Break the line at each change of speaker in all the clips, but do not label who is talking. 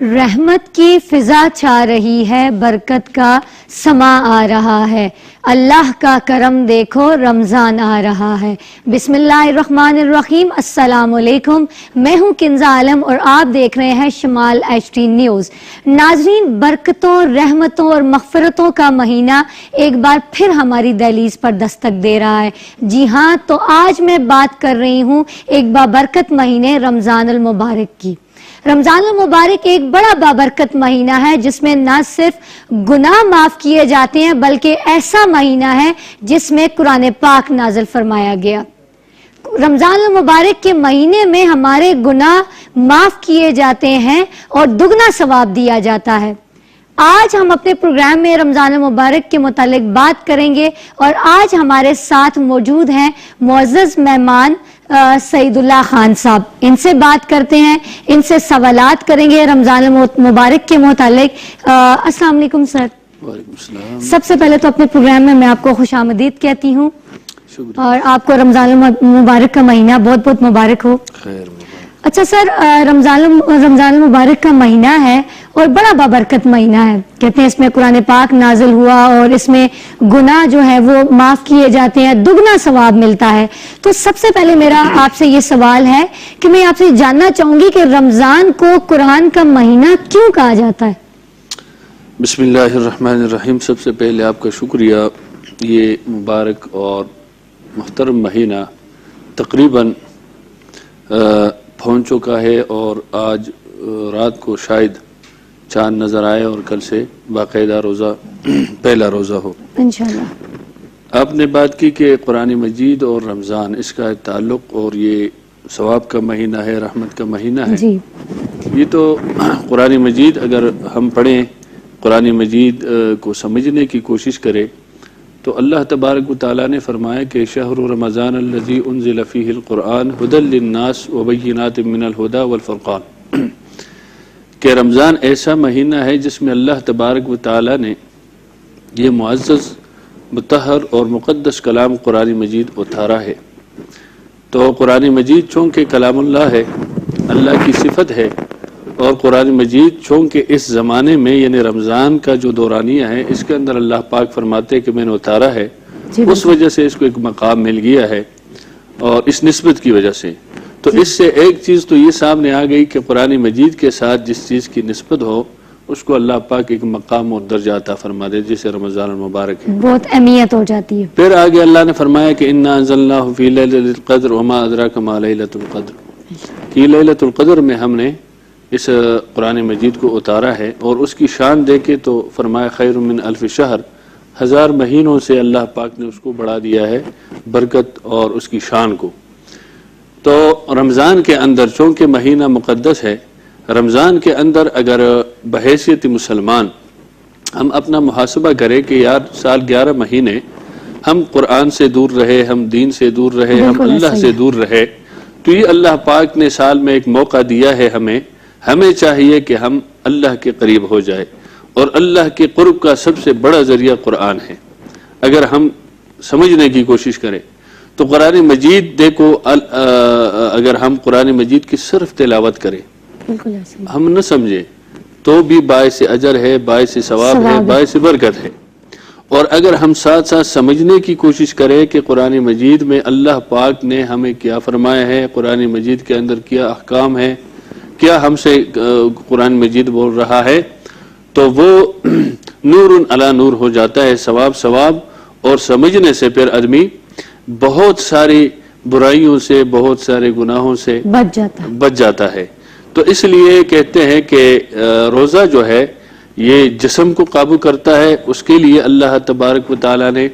رحمت کی فضا چھا رہی ہے، برکت کا سما آ رہا ہے، اللہ کا کرم دیکھو رمضان آ رہا ہے۔ بسم اللہ الرحمن الرحیم۔ السلام علیکم، میں ہوں کنزہ عالم اور آپ دیکھ رہے ہیں شمال ایچ ڈی نیوز۔ ناظرین، برکتوں، رحمتوں اور مغفرتوں کا مہینہ ایک بار پھر ہماری دہلیز پر دستک دے رہا ہے۔ جی ہاں، تو آج میں بات کر رہی ہوں ایک بابرکت مہینے رمضان المبارک کی۔ رمضان المبارک ایک بڑا بابرکت مہینہ ہے جس میں نہ صرف گناہ معاف کیے جاتے ہیں بلکہ ایسا مہینہ ہے جس میں قرآن پاک نازل فرمایا گیا۔ رمضان المبارک کے مہینے میں ہمارے گناہ معاف کیے جاتے ہیں اور دگنا ثواب دیا جاتا ہے۔ آج ہم اپنے پروگرام میں رمضان المبارک کے متعلق بات کریں گے اور آج ہمارے ساتھ موجود ہیں معزز مہمان سعید اللہ خان صاحب۔ ان سے بات کرتے ہیں، ان سے سوالات کریں گے رمضان المبارک کے متعلق۔ السلام علیکم سر۔
وعلیکم السلام۔
سب سے پہلے تو اپنے پروگرام میں آپ کو خوش آمدید کہتی ہوں اور آپ کو رمضان المبارک کا مہینہ بہت بہت مبارک ہو۔
خیر مبارک۔
اچھا سر، رمضان المبارک کا مہینہ ہے اور بڑا بابرکت مہینہ ہے، کہتے ہیں اس میں قرآن پاک نازل ہوا اور اس میں گناہ جو ہے وہ معاف کیے جاتے ہیں، دگنا ثواب ملتا ہے۔ تو سب سے پہلے میرا آپ سے یہ سوال ہے کہ میں آپ سے جاننا چاہوں گی کہ رمضان کو قرآن کا مہینہ کیوں کہا جاتا ہے؟
بسم اللہ الرحمن الرحیم۔ سب سے پہلے آپ کا شکریہ۔ یہ مبارک اور محترم مہینہ تقریباً پہنچ چکا ہے اور آج رات کو شاید چاند نظر آئے اور کل سے باقاعدہ روزہ پہلا روزہ ہو انشاءاللہ۔ آپ نے بات کی کہ قرآن مجید اور رمضان اس کا تعلق اور یہ ثواب کا مہینہ ہے، رحمت کا مہینہ ہے
جی۔
یہ تو قرآن مجید اگر ہم پڑھیں، قرآن مجید کو سمجھنے کی کوشش کریں تو اللہ تبارک و تعالیٰ نے فرمایا کہ شہر رمضان الذی انزل فیہ القرآن ھدی للناس وبینات من الھدی والفرقان، کہ رمضان ایسا مہینہ ہے جس میں اللہ تبارک و تعالیٰ نے یہ معزز، مطہر اور مقدس کلام قرآن مجید اتارا ہے۔ تو قرآن مجید چونکہ کلام اللہ ہے، اللہ کی صفت ہے، اور قرآن مجید چونکہ اس زمانے میں یعنی رمضان کا جو دورانیہ ہے اس کے اندر اللہ پاک فرماتے کہ میں نے اتارا ہے، اس وجہ سے اس کو ایک مقام مل گیا ہے اور اس نسبت کی وجہ سے۔ تو اس سے ایک چیز تو یہ سامنے آ گئی کہ قرآن مجید کے ساتھ جس چیز کی نسبت ہو اس کو اللہ پاک ایک مقام اور درجہ عطا فرما دے، جسے رمضان المبارک ہے،
بہت اہمیت ہو جاتی ہے۔
پھر آگے اللہ نے فرمایا کہ انا انزلناہ فی لیلۃ القدر وما ادراک ما لیلۃ القدر، کہ لیلۃ القدر میں ہم نے اس قرآن مجید کو اتارا ہے، اور اس کی شان دیکھے تو فرمایا خیر من الف شہر، 1000 مہینوں سے اللہ پاک نے اس کو بڑھا دیا ہے برکت اور اس کی شان کو۔ تو رمضان کے اندر چونکہ مہینہ مقدس ہے، رمضان کے اندر اگر بحیثیت مسلمان ہم اپنا محاسبہ کریں کہ یار سال 11 مہینے ہم قرآن سے دور رہے، ہم دین سے دور رہے، ہم اللہ سے دور رہے، تو یہ اللہ پاک نے سال میں ایک موقع دیا ہے ہمیں چاہیے کہ ہم اللہ کے قریب ہو جائے، اور اللہ کے قرب کا سب سے بڑا ذریعہ قرآن ہے۔ اگر ہم سمجھنے کی کوشش کریں تو قرآن مجید دیکھو، اگر ہم قرآن مجید کی صرف تلاوت کریں، ہم نہ سمجھیں تو بھی باعث اجر ہے، باعث ثواب ہے، باعث برکت ہے۔ اور اگر ہم ساتھ ساتھ سمجھنے کی کوشش کریں کہ قرآن مجید میں اللہ پاک نے ہمیں کیا فرمایا ہے، قرآن مجید کے اندر کیا احکام ہے، کیا ہم سے قرآن مجید بول رہا ہے، تو وہ نور علی نور ہو جاتا ہے، ثواب، اور سمجھنے سے پھر آدمی بہت ساری برائیوں سے، بہت سارے گناہوں سے بچ جاتا ہے۔ تو اس لیے کہتے ہیں کہ روزہ جو ہے یہ جسم کو قابو کرتا ہے، اس کے لیے اللہ تبارک و تعالیٰ نے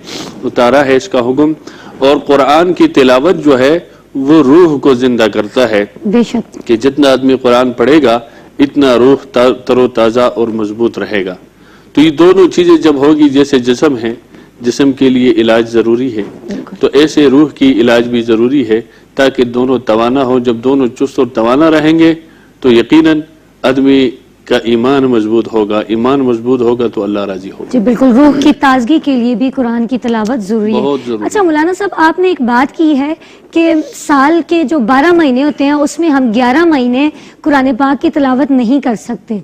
اتارا ہے اس کا حکم، اور قرآن کی تلاوت جو ہے وہ روح کو زندہ کرتا ہے،
بے شک
کہ جتنا آدمی قرآن پڑھے گا اتنا روح تر و تازہ اور مضبوط رہے گا۔ تو یہ دونوں چیزیں جب ہوگی، جیسے جسم ہے، جسم کے لیے علاج ضروری ہے، تو ایسے روح کی علاج بھی ضروری ہے تاکہ دونوں توانا ہو۔ جب دونوں چست اور توانا رہیں گے تو یقیناً آدمی کا ایمان مضبوط ہوگا، ایمان مضبوط ہوگا تو اللہ راضی ہوگا۔
جی بالکل، روح کی تازگی کے لیے بھی قرآن کی تلاوت ضروری ہے،
بہت ضروری۔
اچھا مولانا صاحب، آپ نے ایک بات کی ہے کہ سال کے جو 12 مہینے ہوتے ہیں اس میں ہم 11 مہینے قرآن پاک کی تلاوت نہیں کر سکتے،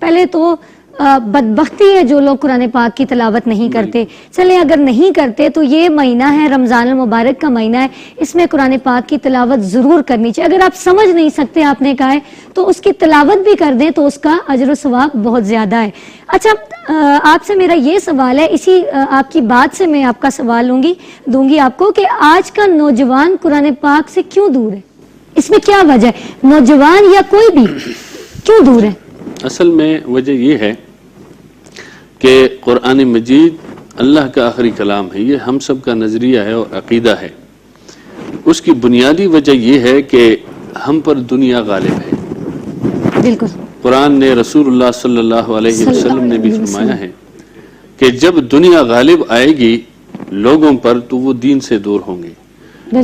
پہلے تو بدبختی ہے جو لوگ قرآن پاک کی تلاوت نہیں کرتے. چلیں اگر نہیں کرتے تو یہ مہینہ ہے رمضان المبارک کا مہینہ ہے, اس میں قرآن پاک کی تلاوت ضرور کرنی چاہیے. اگر آپ سمجھ نہیں سکتے آپ نے کہا ہے تو اس کی تلاوت بھی کر دیں تو اس کا اجر و ثواب بہت زیادہ ہے. اچھا آپ سے میرا یہ سوال ہے, اسی آپ کی بات سے میں آپ کا سوال دوں گی آپ کو کہ آج کا نوجوان قرآن پاک سے کیوں دور ہے؟ اس میں کیا وجہ ہے؟ نوجوان یا کوئی بھی کیوں دور ہے؟
اصل میں وجہ یہ ہے کہ قرآن مجید اللہ کا آخری کلام ہے, یہ ہم سب کا نظریہ ہے اور عقیدہ ہے. اس کی بنیادی وجہ یہ ہے کہ ہم پر دنیا غالب ہے.
بالکل
قرآن نے, رسول اللہ صلی اللہ علیہ وسلم نے بھی فرمایا ہے کہ جب دنیا غالب آئے گی لوگوں پر تو وہ دین سے دور ہوں گے.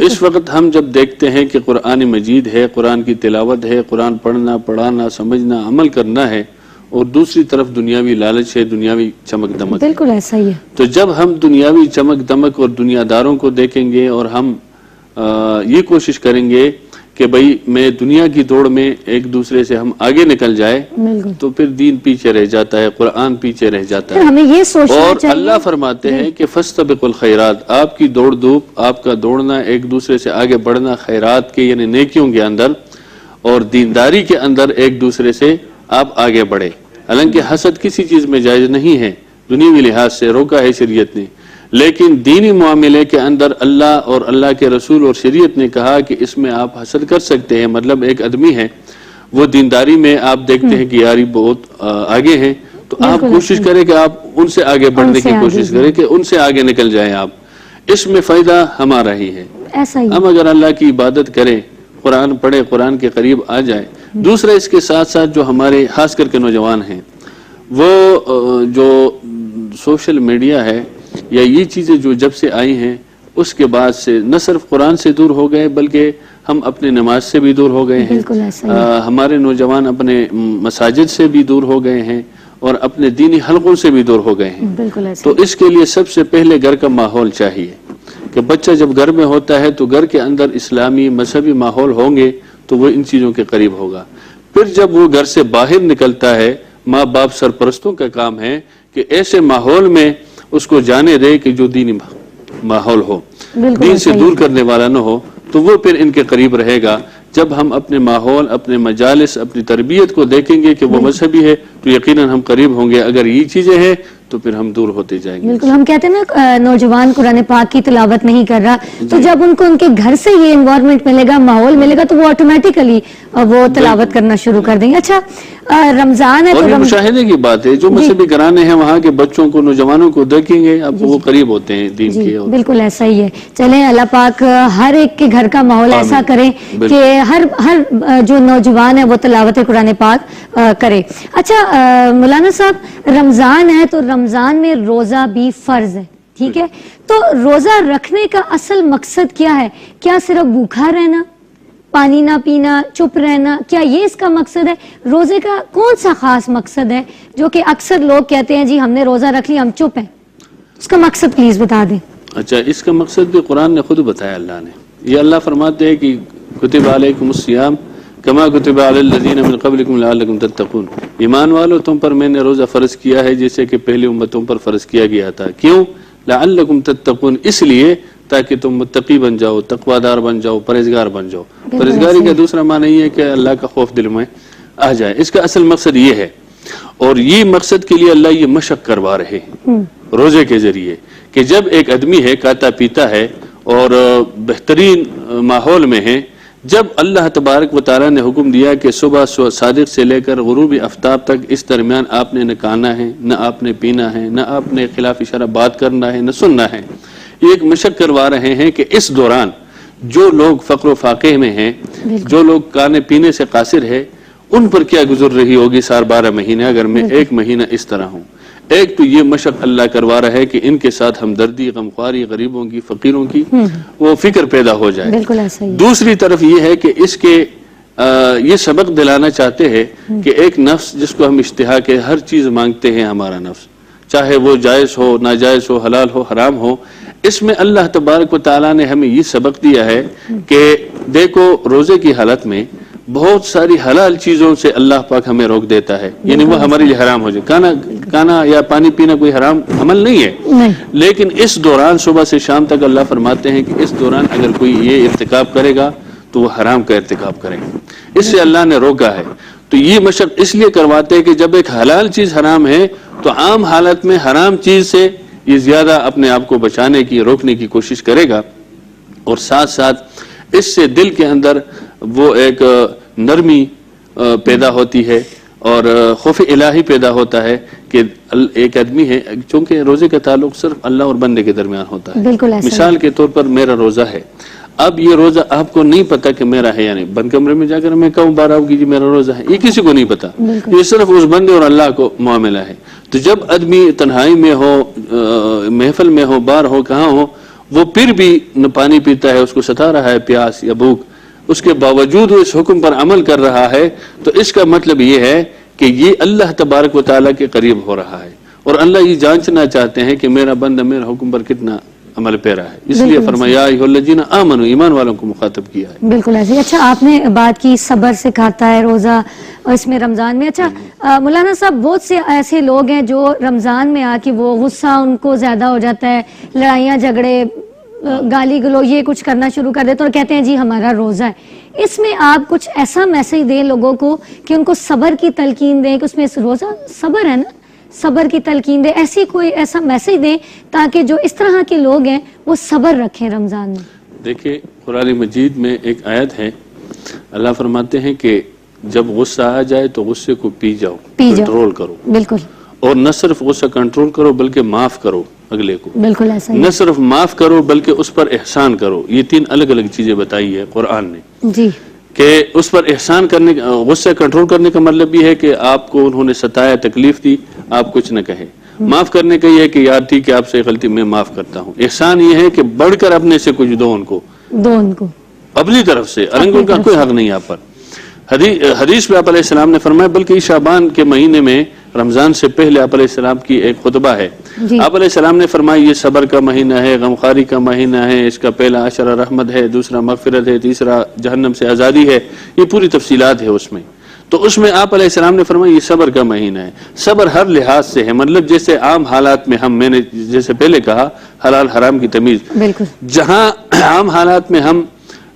اس وقت ہم جب دیکھتے ہیں کہ قرآن مجید ہے, قرآن کی تلاوت ہے, قرآن پڑھنا, پڑھانا, سمجھنا, عمل کرنا ہے, اور دوسری طرف دنیاوی لالچ ہے, دنیاوی چمک دمک.
بالکل ایسا ہی ہے.
تو جب ہم دنیاوی چمک دمک اور دنیا داروں کو دیکھیں گے اور ہم یہ کوشش کریں گے کہ بھئی میں دنیا کی دوڑ میں ایک دوسرے سے ہم آگے نکل جائے, تو پھر دین پیچھے رہ جاتا ہے, قرآن پیچھے رہ جاتا ہے.
ہمیں یہ سوچنا
اور
چاہیے.
اللہ فرماتے ہیں کہ فاستبقوا الخیرات, آپ کی دوڑ دھوپ, آپ کا دوڑنا, ایک دوسرے سے آگے بڑھنا خیرات کے یعنی نیکیوں کے اندر اور دینداری کے اندر ایک دوسرے سے آپ آگے بڑھے. حالانکہ حسد کسی چیز میں جائز نہیں ہے, دنیاوی لحاظ سے روکا ہے شریعت نے, لیکن دینی معاملے کے اندر اللہ اور اللہ کے رسول اور شریعت نے کہا کہ اس میں آپ حسد کر سکتے ہیں. مطلب ایک آدمی ہے وہ دینداری میں آپ دیکھتے ہیں کہ یاری بہت آگے ہیں, تو آپ کوشش کریں کہ آپ ان سے آگے بڑھنے کی کوشش کریں کہ ان سے آگے نکل جائیں آپ. اس میں فائدہ ہمارا ہی ہے. ہم اگر اللہ کی عبادت کریں, قرآن پڑھے, قرآن کے قریب آ جائے. دوسرا اس کے ساتھ ساتھ جو ہمارے خاص کر کے نوجوان ہیں وہ جو سوشل میڈیا ہے یا یہ چیزیں جو جب سے آئی ہیں اس کے بعد سے نہ صرف قرآن سے دور ہو گئے بلکہ ہم اپنے نماز سے بھی دور ہو گئے ہیں. ہمارے نوجوان اپنے مساجد سے بھی دور ہو گئے ہیں اور اپنے دینی حلقوں سے بھی دور ہو گئے ہیں. تو اس کے لیے سب سے پہلے گھر کا ماحول چاہیے کہ بچہ جب گھر میں ہوتا ہے تو گھر کے اندر اسلامی مذہبی ماحول ہوں گے تو وہ ان چیزوں کے قریب ہوگا. پھر جب وہ گھر سے باہر نکلتا ہے, ماں باپ سرپرستوں کا کام ہے کہ ایسے ماحول میں اس کو جانے دے کہ جو دینی ماحول ہو, دین سے دور کرنے والا نہ ہو, تو وہ پھر ان کے قریب رہے گا. جب ہم اپنے ماحول, اپنے مجالس, اپنی تربیت کو دیکھیں گے کہ وہ مذہبی ہے تو یقیناً ہم قریب ہوں گے. اگر یہ چیزیں ہیں تو پھر ہم دور ہوتے جائیں گے.
بالکل, ہم کہتے ہیں نا نوجوان قرآن پاک کی تلاوت نہیں کر رہا, تو جب ان کو ان کے گھر سے یہ انوائرمنٹ ملے گا, ماحول ملے گا, تو وہ آٹومیٹیکلی وہ تلاوت کرنا شروع کر دیں گے. اچھا رمضان ہے,
اور یہ مشاہدے کی بات ہے, جو مذہبی گھرانے ہیں وہاں کے بچوں کو, نوجوانوں کو دیکھیں گے اب وہ قریب ہوتے ہیں دین کے.
بالکل ایسا ہی ہے. چلیں اللہ پاک ہر ایک کے گھر کا ماحول ایسا کرے کہ ہر جو نوجوان ہے وہ تلاوت قرآن پاک کرے. اچھا مولانا صاحب, رمضان ہے تو رمضان میں روزہ بھی فرض ہے, ٹھیک ہے, تو روزہ رکھنے کا اصل مقصد کیا ہے؟ کیا صرف بھوکا رہنا, پانی نہ پینا, چپ رہنا, کیا یہ اس کا مقصد ہے؟ روزے کا کون سا خاص مقصد ہے جو کہ اکثر لوگ کہتے ہیں جی ہم نے روزہ رکھ لیا ہم چپ ہیں, اس کا مقصد پلیز بتا دیں.
اچھا, اس کا مقصد بھی قرآن نے خود بتایا. اللہ نے یہ اللہ فرماتے ہیں کہ کتب علیکم الصیام کما کتب علی الذین من قبلکم لعلکم تتقون, ایمان والو تم پر میں نے روزہ فرض کیا ہے جیسے کہ پہلی امتوں پر فرض کیا گیا تھا. کیوں؟ لعلکم تتقون, اس لیے تاکہ تم متقی بن جاؤ, تقوی دار بن جاؤ, پرہیزگار بن جاؤ. پرہیزگاری کا دوسرا معنی یہ ہے کہ اللہ کا خوف دل میں آ جائے. اس کا اصل مقصد یہ ہے, اور یہ مقصد کے لیے اللہ یہ مشق کروا رہے ہیں روزے کے ذریعے کہ جب ایک آدمی ہے کھاتا پیتا ہے اور بہترین ماحول میں ہے, جب اللہ تبارک و تعالیٰ نے حکم دیا کہ صبح صادق سے لے کر غروب آفتاب تک اس درمیان آپ نے نہ کھانا ہے, نہ آپ نے پینا ہے, نہ آپ نے خلاف شرع بات کرنا ہے, نہ سننا ہے, یہ ایک مشق کروا رہے ہیں کہ اس دوران جو لوگ فقر و فاقے میں ہیں, جو لوگ کھانے پینے سے قاصر ہے, ان پر کیا گزر رہی ہوگی 12 مہینے اگر میں ایک مہینہ اس طرح ہوں. ایک تو یہ مشق اللہ کروا رہا ہے کہ ان کے ساتھ ہمدردی, غمخواری, غریبوں کی, فقیروں کی وہ فکر پیدا ہو جائے. دوسری طرف یہ ہے کہ اس کے یہ سبق دلانا چاہتے ہیں کہ ایک نفس جس کو ہم اشتہا کے ہر چیز مانگتے ہیں, ہمارا نفس چاہے وہ جائز ہو, ناجائز ہو, حلال ہو, حرام ہو, اس میں اللہ تبارک و تعالیٰ نے ہمیں یہ سبق دیا ہے کہ دیکھو روزے کی حالت میں بہت ساری حلال چیزوں سے اللہ پاک ہمیں روک دیتا ہے، یعنی وہ ہمارے لیے حرام ہو جائے. کھانا یا پانی پینا کوئی حرام عمل نہیں ہے، لیکن اس دوران صبح سے شام تک اللہ فرماتے ہیں کہ اس دوران اگر کوئی یہ ارتکاب کرے گا تو وہ حرام کا ارتکاب کرے گا. اس سے اللہ نے روکا ہے. تو یہ مشق اس لیے کرواتے ہیں کہ جب ایک حلال چیز حرام ہے تو عام حالت میں حرام چیز سے یہ زیادہ اپنے آپ کو بچانے کی، روکنے کی کوشش کرے گا، اور ساتھ ساتھ اس سے دل کے اندر وہ ایک نرمی پیدا ہوتی ہے اور خوف الہی پیدا ہوتا ہے کہ ایک آدمی ہے، چونکہ روزے کا تعلق صرف اللہ اور بندے کے درمیان ہوتا ہے. مثال کے طور پر میرا روزہ ہے، اب یہ روزہ آپ کو نہیں پتا کہ میرا ہے، یعنی بند کمرے میں جا کر میں کہوں بارہ کی جی میرا روزہ ہے، یہ کسی کو نہیں پتا، یہ صرف اس بندے اور اللہ کو معاملہ ہے. تو جب آدمی تنہائی میں ہو، محفل میں ہو، بار ہو، کہاں ہو، وہ پھر بھی نہ پانی پیتا ہے، اس کو ستا رہا ہے پیاس یا بھوک، اس کے باوجود وہ اس حکم پر عمل کر رہا ہے، تو اس کا مطلب یہ ہے کہ یہ اللہ تبارک و تعالیٰ کے قریب ہو رہا ہے، اور اللہ یہ جانچنا چاہتے ہیں کہ میرا بندہ میرا حکم پر کتنا عمل پیرا ہے. اس لیے فرمایا ایھا الذین آمنوا، ایمان والوں کو مخاطب کیا ہے.
بالکل ایسے. اچھا آپ نے بات کی صبر سکھاتا ہے روزہ، اور اس میں رمضان میں. اچھا مولانا صاحب، بہت سے ایسے لوگ ہیں جو رمضان میں آ کے وہ غصہ ان کو زیادہ ہو جاتا ہے، لڑائیاں جھگڑے، گالی گلو یہ کچھ کرنا شروع کر دیتے اور کہتے ہیں جی ہمارا روزہ ہے. اس میں آپ کچھ ایسا میسج دیں لوگوں کو کہ ان کو صبر کی تلقین دیں کہ اس میں روزہ صبر ہے نا، صبر کی تلقین دیں، ایسی کوئی ایسا میسج دیں تاکہ جو اس طرح کے لوگ ہیں وہ صبر رکھیں رمضان میں.
دیکھیں قرآن مجید میں ایک آیت ہے، اللہ فرماتے ہیں کہ جب غصہ آ جائے تو غصے کو پی جاؤ، کنٹرول کرو.
بالکل.
اور نہ صرف غصہ کنٹرول کرو بلکہ معاف کرو اگلے کو.
بالکل ایسا.
نہ صرف معاف کرو بلکہ اس پر احسان کرو. یہ تین الگ الگ چیزیں بتائی ہے قرآن نے
جی،
کہ اس پر احسان کرنے، غصہ کنٹرول کرنے کا مطلب یہ ہے کہ آپ کو انہوں نے ستایا، تکلیف دی، آپ کچھ نہ کہے. معاف کرنے کا یہ ہے کہ یار ٹھیک ہے آپ سے غلطی میں معاف کرتا ہوں. احسان یہ ہے کہ بڑھ کر اپنے سے کچھ دو ان کو اپنی طرف سے، ان کا کوئی حق نہیں آپ پر. حدیث میں آپ علیہ السلام نے فرمایا، بلکہ شعبان کے مہینے میں رمضان سے پہلے آپ علیہ السلام کی ایک خطبہ ہے. آپ علیہ السلام نے فرمایا یہ صبر کا مہینہ ہے، غمخواری کا مہینہ ہے، اس کا پہلا عشرہ رحمت ہے، دوسرا مغفرت ہے، تیسرا جہنم سے آزادی ہے. یہ پوری تفصیلات ہے اس میں. تو اس میں آپ علیہ السلام نے فرمایا یہ صبر کا مہینہ ہے. صبر ہر لحاظ سے ہے، مطلب جیسے عام حالات میں میں نے جیسے پہلے کہا حلال حرام کی تمیز، جہاں عام حالات میں ہم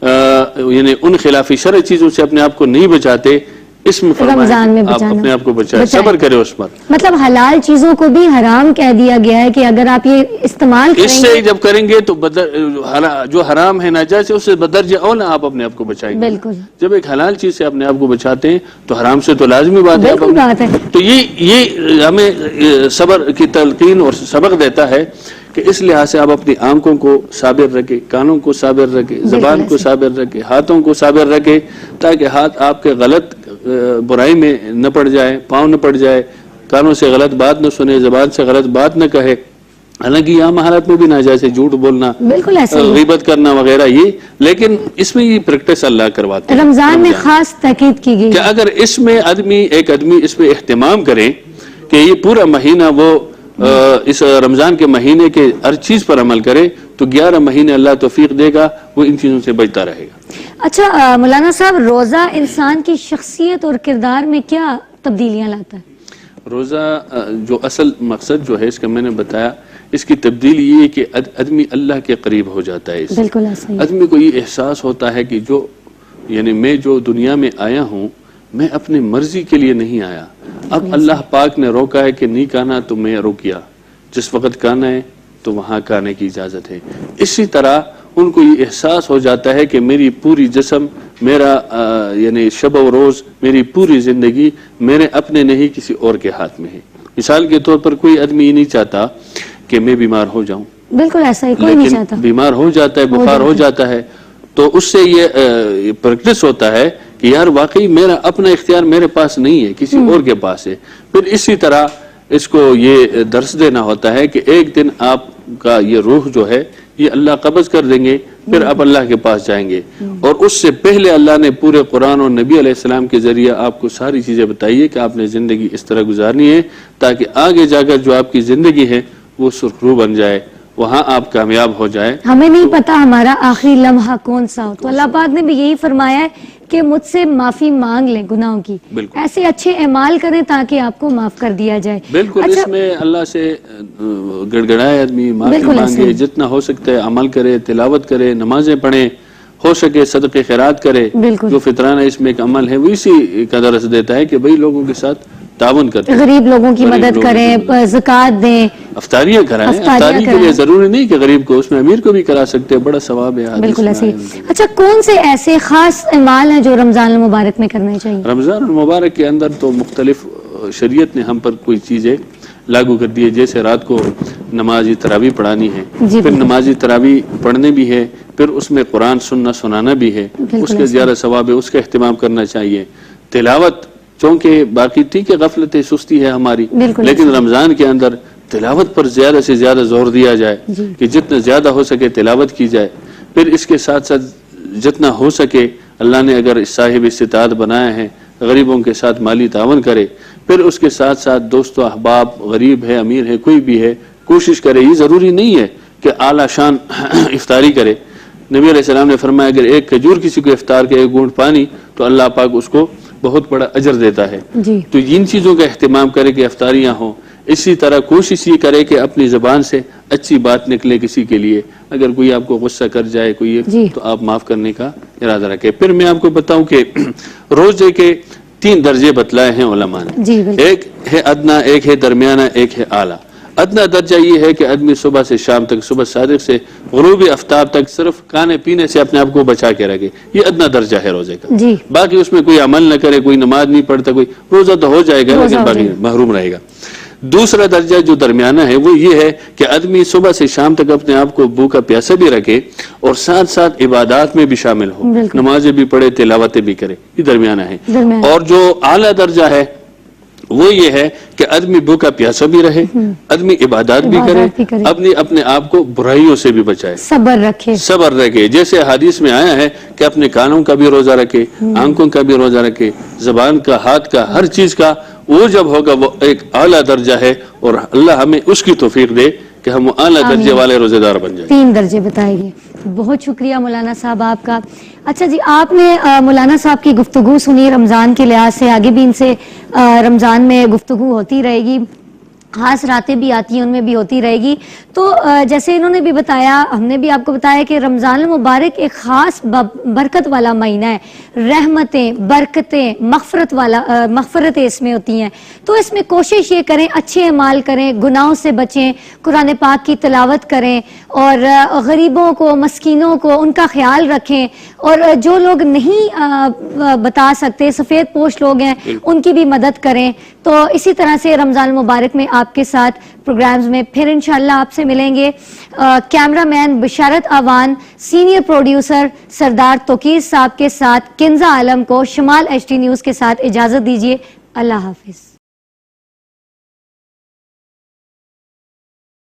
یعنی ان خلافی شرع چیزوں سے اپنے آپ کو نہیں بچاتے، اس میں
رمضان میں
آپ اپنے آپ کو بچائیں، صبر کرے اس پر.
مطلب حلال چیزوں کو بھی حرام کہہ دیا گیا ہے کہ اگر آپ یہ استعمال کریں گے،
اس سے جب کریں گے تو جو حرام ہے ناجائز ہے اس سے بدرجہ اولا آپ اپنے آپ کو بچائیں گے.
بالکل.
جب ایک حلال چیز سے اپنے آپ کو بچاتے ہیں تو حرام سے تو لازمی بات ہے. تو یہ ہمیں صبر کی تلقین اور سبق دیتا ہے کہ اس لحاظ سے آپ اپنی آنکھوں کو صابر رکھے، کانوں کو صابر رکھے، زبان کو صابر رکھے، ہاتھوں کو صابر رکھے، تاکہ ہاتھ آپ کے غلط برائی میں نہ پڑ جائے، پاؤں نہ پڑ جائے، کانوں سے غلط بات نہ سنے، زبان سے غلط بات نہ کہے. حالانکہ عام حالات میں بھی ناجائز ہے، جھوٹ بولنا، غیبت کرنا وغیرہ، یہ لیکن اس میں یہ پریکٹس اللہ کرواتے ہیں.
رمضان میں خاص تاکید کی گئی کہ
اگر اس میں ایک آدمی اس پہ اہتمام کرے کہ یہ پورا مہینہ وہ اس رمضان کے مہینے کے ہر چیز پر عمل کرے تو 11 مہینے اللہ توفیق دے گا، وہ ان چیزوں سے بچتا رہے گا.
اچھا مولانا صاحب، روزہ انسان کی شخصیت اور کردار میں کیا تبدیلیاں لاتا ہے؟
روزہ جو اصل مقصد جو ہے اس کا میں نے بتایا، اس کی تبدیلی یہ ہے کہ آدمی اللہ کے قریب ہو جاتا ہے.
بالکل ایسا ہی.
آدمی کو یہ احساس ہوتا ہے کہ یعنی میں جو دنیا میں آیا ہوں میں اپنی مرضی کے لیے نہیں آیا. اب اللہ پاک نے روکا ہے کہ نہیں کھانا تو میں روکیا، جس وقت کھانا ہے تو وہاں کھانے کی اجازت ہے. اسی طرح ان کو یہ احساس ہو جاتا ہے کہ میری پوری جسم، میرا یعنی شب و روز، میری پوری زندگی میرے اپنے نہیں کسی اور کے ہاتھ میں ہے. مثال کے طور پر کوئی آدمی یہ نہیں چاہتا کہ میں بیمار ہو جاؤں.
بالکل ایسا ہی، کوئی نہیں چاہتا.
بیمار ہو جاتا ہے، بخار ہو جاتا ہے، تو اس سے یہ پریکٹس ہوتا ہے کہ یار واقعی میرا اپنا اختیار میرے پاس نہیں ہے، کسی اور کے پاس ہے. پھر اسی طرح اس کو یہ درس دینا ہوتا ہے کہ ایک دن آپ کا یہ روح جو ہے یہ اللہ قبض کر دیں گے، پھر آپ اللہ کے پاس جائیں گے. اور اس سے پہلے اللہ نے پورے قرآن اور نبی علیہ السلام کے ذریعے آپ کو ساری چیزیں بتائی ہے کہ آپ نے زندگی اس طرح گزارنی ہے تاکہ آگے جا کر جو آپ کی زندگی ہے وہ سرخرو بن جائے، وہاں آپ کامیاب ہو جائے.
ہمیں نہیں پتا ہمارا آخری لمحہ کون سا ہو، تو اللہ پاک نے بھی یہی فرمایا ہے کہ مجھ سے معافی مانگ لیں گناہوں کی،
بالکل
ایسے اچھے اعمال کریں تاکہ آپ کو معاف کر دیا جائے.
بالکل. اس میں اللہ سے گڑ گڑائے آدمی، معافی مانگے، جتنا ہو سکتا ہے عمل کرے، تلاوت کرے، نمازیں پڑھے، ہو سکے صدقے خیرات کرے. جو فطرانہ اس میں ایک عمل ہے وہ اسی کا درس دیتا ہے کہ بھئی لوگوں کے ساتھ تعاون کرتے ہیں،
غریب لوگوں کی مدد کریں، زکوٰۃ دیں،
افطاریاں کرائیں. افطاری کے لیے ضروری نہیں کہ غریب کو، اس میں امیر کو بھی کرا سکتے ہیں، بڑا ثواب ہے.
بالکل ایسے. اچھا، کون سے ایسے خاص اعمال ہیں جو رمضان المبارک میں کرنے چاہیے؟
رمضان المبارک کے اندر تو مختلف شریعت نے ہم پر کوئی چیزیں لاگو کر دی ہے. جیسے رات کو نماز تراویح پڑھانی ہے، پھر نماز تراویح پڑھنے بھی ہے، پھر اس میں قرآن سنانا بھی ہے، اس کے زیادہ ثواب ہے، اس کا اہتمام کرنا چاہیے. تلاوت، چونکہ باقی ٹھیک ہے غفلت سستی ہے ہماری، لیکن رمضان کے اندر تلاوت پر زیادہ سے زیادہ زور دیا جائے کہ جتنا زیادہ ہو سکے تلاوت کی جائے. پھر اس کے ساتھ ساتھ جتنا ہو سکے اللہ نے اگر صاحب استطاعت بنایا ہے غریبوں کے ساتھ مالی تعاون کرے. پھر اس کے ساتھ ساتھ دوست و احباب، غریب ہے امیر ہے کوئی بھی ہے، کوشش کرے. یہ ضروری نہیں ہے کہ اعلیٰ شان افطاری کرے. نبی علیہ السلام نے فرمایا اگر ایک کھجور کسی کو افطار کے، ایک گھونٹ پانی، تو اللہ پاک اس کو بہت بڑا اجر دیتا ہے. تو ان چیزوں کا اہتمام کرے کہ افطاریاں ہوں. اسی طرح کوشش یہ کرے کہ اپنی زبان سے اچھی بات نکلے کسی کے لیے. اگر کوئی آپ کو غصہ کر جائے کوئی تو آپ معاف کرنے کا ارادہ رکھے. پھر میں آپ کو بتاؤں کہ روزے کے 3 درجے بتلائے ہیں علماء نے. ایک ہے ادنا، ایک ہے درمیانہ، ایک ہے اعلیٰ. ادنا درجہ یہ ہے کہ آدمی صبح سے شام تک، صبح صادق سے غروب آفتاب تک صرف کھانے پینے سے اپنے آپ کو بچا کے رکھے. یہ ادنا درجہ ہے روزے کا. باقی اس میں کوئی عمل نہ کرے، کوئی نماز نہیں پڑھتا، کوئی روزہ تو ہو جائے گا لیکن باقی محروم رہے گا. دوسرا درجہ جو درمیانہ ہے وہ یہ ہے کہ آدمی صبح سے شام تک اپنے آپ کو بھوکا پیاسا بھی رکھے اور ساتھ ساتھ عبادات میں بھی شامل ہو، نمازیں بھی پڑھے، تلاوتیں بھی کرے. یہ درمیانہ ہے. اور جو اعلیٰ درجہ ہے وہ یہ ہے کہ آدمی بھوکا پیاسا بھی رہے، آدمی عبادات بھی کرے، اپنے آپ کو برائیوں سے بھی بچائے، صبر رکھے. جیسے حدیث میں آیا ہے کہ اپنے کانوں کا بھی روزہ رکھے، آنکھوں کا بھی روزہ رکھے، زبان کا، ہاتھ کا، ہر چیز کا. وہ جب ہوگا وہ ایک اعلیٰ درجہ ہے اور اللہ ہمیں اس کی توفیق دے کہ ہم اعلیٰ درجے والے روزے دار بن جائیں.
3 درجے بتائے گئے. بہت شکریہ مولانا صاحب آپ کا. اچھا جی، آپ نے مولانا صاحب کی گفتگو سنی رمضان کے لحاظ سے، آگے بھی ان سے رمضان میں گفتگو ہوتی رہے گی، خاص راتیں بھی آتی ہیں ان میں بھی ہوتی رہے گی. تو جیسے انہوں نے بھی بتایا، ہم نے بھی آپ کو بتایا کہ رمضان المبارک ایک خاص برکت والا مہینہ ہے. رحمتیں، برکتیں، مغفرتیں اس میں ہوتی ہیں. تو اس میں کوشش یہ کریں اچھے اعمال کریں، گناہوں سے بچیں، قرآن پاک کی تلاوت کریں اور غریبوں کو، مسکینوں کو، ان کا خیال رکھیں. اور جو لوگ نہیں بتا سکتے، سفید پوش لوگ ہیں، ان کی بھی مدد کریں. تو اسی طرح سے رمضان المبارک میں آپ کے ساتھ پروگرامز میں پھر انشاءاللہ آپ سے ملیں گے. کیمرہ مین بشارت آوان، سینئر پروڈیوسر سردار توقیر صاحب کے ساتھ کنزہ عالم کو شمال ایچ ٹی نیوز کے ساتھ اجازت دیجیے. اللہ حافظ.